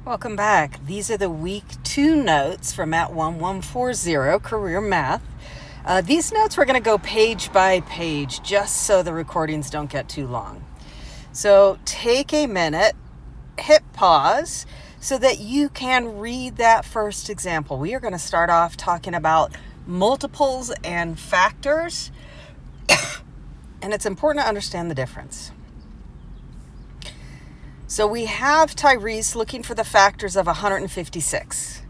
Welcome back. These are the week 2 notes from Math 1140 Career Math. These notes we're going to go page by page just so the recordings don't get too long. So take a minute, hit pause so that you can read that first example. We are going to start off talking about multiples and factors, and it's important to understand the difference. So we have Tyrese looking for the factors of 156.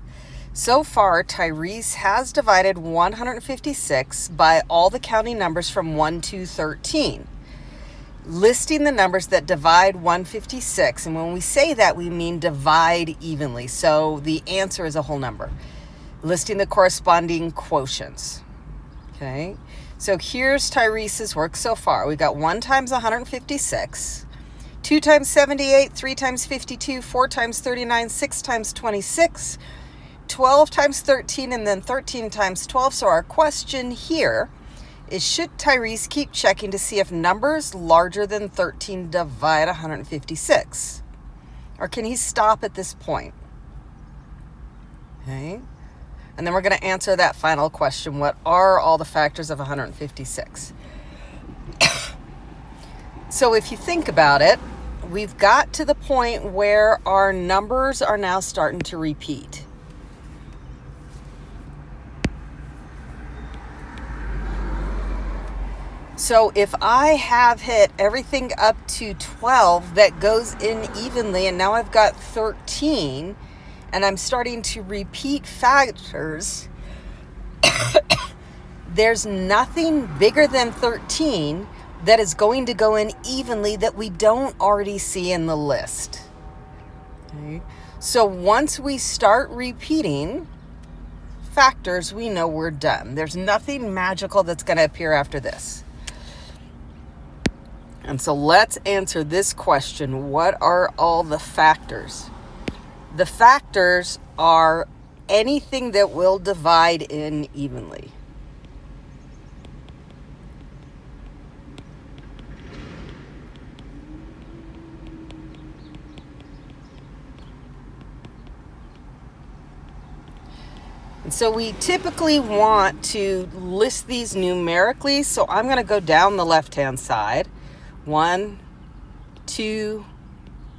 So far, Tyrese has divided 156 by all the counting numbers from 1 to 13, listing the numbers that divide 156. And when we say that, we mean divide evenly. So the answer is a whole number, listing the corresponding quotients. Okay, so here's Tyrese's work so far. We got 1 times 156. 2 times 78, 3 times 52, 4 times 39, 6 times 26, 12 times 13, and then 13 times 12. So our question here is, should Tyrese keep checking to see if numbers larger than 13 divide 156? Or can he stop at this point? Okay. And then we're going to answer that final question. What are all the factors of 156? So if you think about it, we've got to the point where our numbers are now starting to repeat. So if I have hit everything up to 12 that goes in evenly, and now I've got 13, and I'm starting to repeat factors, there's nothing bigger than 13 that is going to go in evenly that we don't already see in the list. Okay. So once we start repeating factors, we know we're done. There's nothing magical that's going to appear after this. And so let's answer this question. What are all the factors? The factors are anything that will divide in evenly. And so we typically want to list these numerically. So I'm going to go down the left-hand side. 1, 2,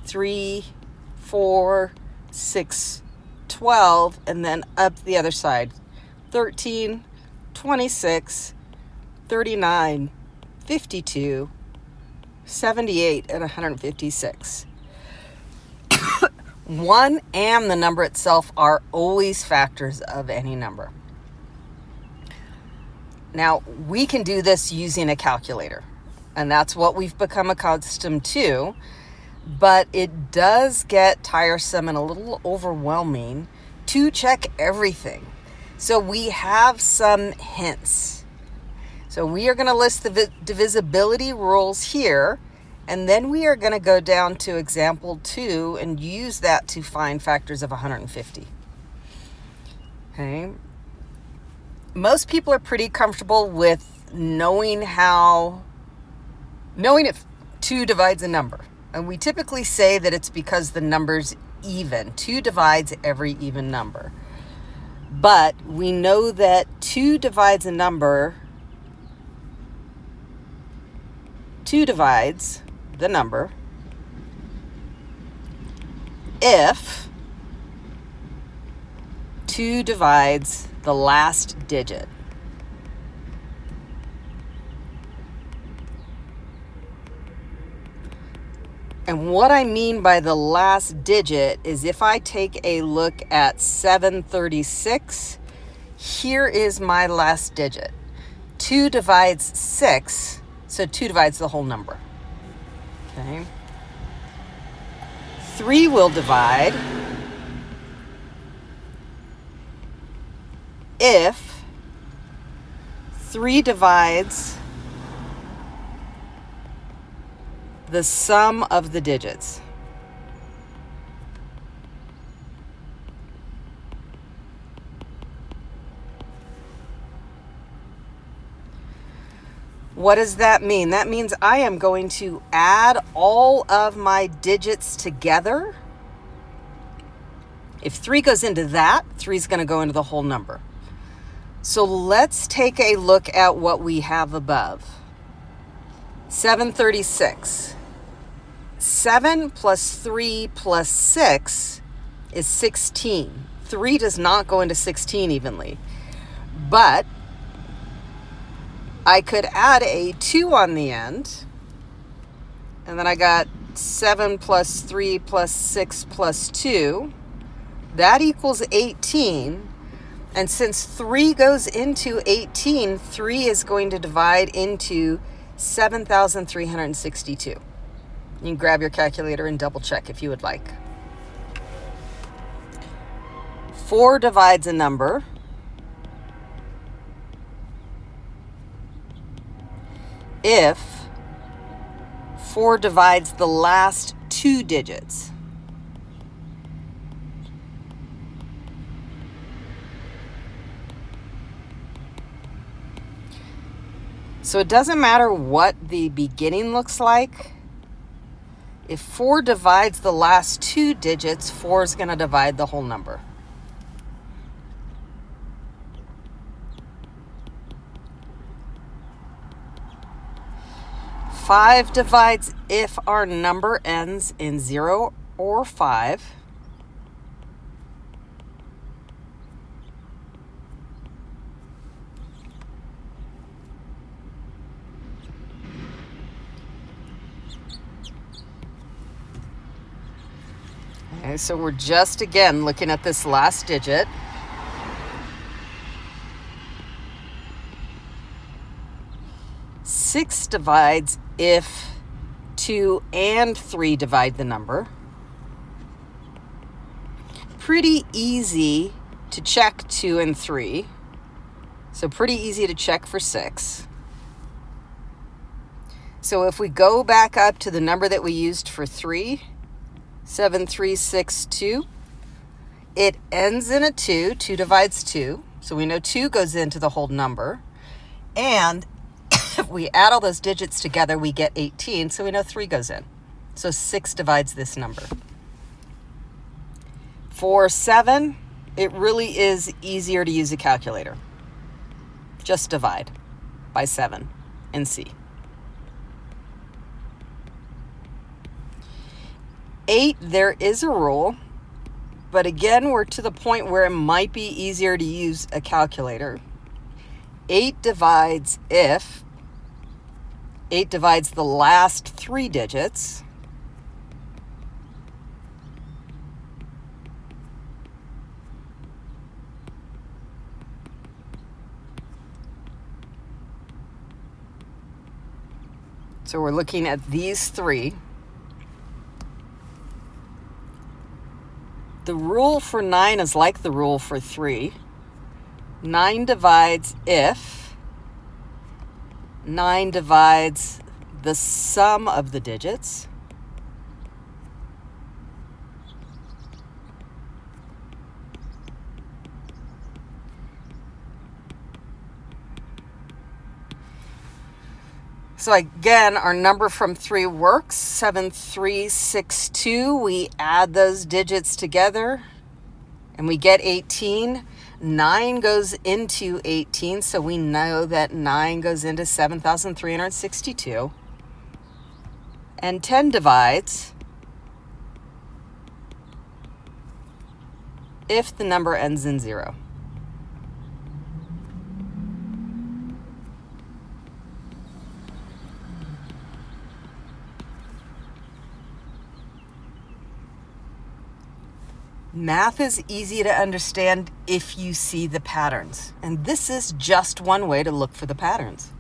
3, 4, 6, 12, and then up the other side. 13, 26, 39, 52, 78, and 156. 1 and the number itself are always factors of any number. Now, we can do this using a calculator, and that's what we've become accustomed to, but it does get tiresome and a little overwhelming to check everything. So we have some hints. So we are going to list the divisibility rules here, and then we are going to go down to example 2 and use that to find factors of 150. Okay. Most people are pretty comfortable with knowing if 2 divides a number. And we typically say that it's because the number's even. 2 divides every even number. But we know that 2 divides a number. 2 divides the number if 2 divides the last digit. And what I mean by the last digit is if I take a look at 736, here is my last digit. 2 divides 6, so 2 divides the whole number. Okay. 3 will divide if 3 divides the sum of the digits. What does that mean? That means I am going to add all of my digits together If 3 goes into that, 3 is going to go into the whole number. So let's take a look at what we have above. 736. 7 plus 3 plus 6 is 16. 3 does not go into 16 evenly. But I could add a 2 on the end. And then I got 7 plus 3 plus 6 plus 2. That equals 18. And since 3 goes into 18, 3 is going to divide into 7,362. You can grab your calculator and double check if you would like. 4 divides a number. If 4 divides the last 2 digits. So it doesn't matter what the beginning looks like. If 4 divides the last 2 digits, 4 is going to divide the whole number. Five divides if our number ends in 0 or 5. Okay, so we're just again looking at this last digit. Six divides if 2 and 3 divide the number. Pretty easy to check 2 and 3. So pretty easy to check for 6. So if we go back up to the number that we used for 3, 7362, it ends in a 2. 2 divides 2. So we know 2 goes into the whole number. And if we add all those digits together, we get 18. So we know 3 goes in. So 6 divides this number. For 7, it really is easier to use a calculator. Just divide by 7 and see. 8, there is a rule, but again, we're to the point where it might be easier to use a calculator. 8 divides if 8 divides the last 3 digits. So we're looking at these 3. The rule for 9 is like the rule for 3. 9 divides if 9 divides the sum of the digits. So again, our number from 3 works, 7362. We add those digits together and we get 18. 9 goes into 18, so we know that 9 goes into 7,362. And 10 divides if the number ends in 0. Math is easy to understand if you see the patterns. And this is just one way to look for the patterns.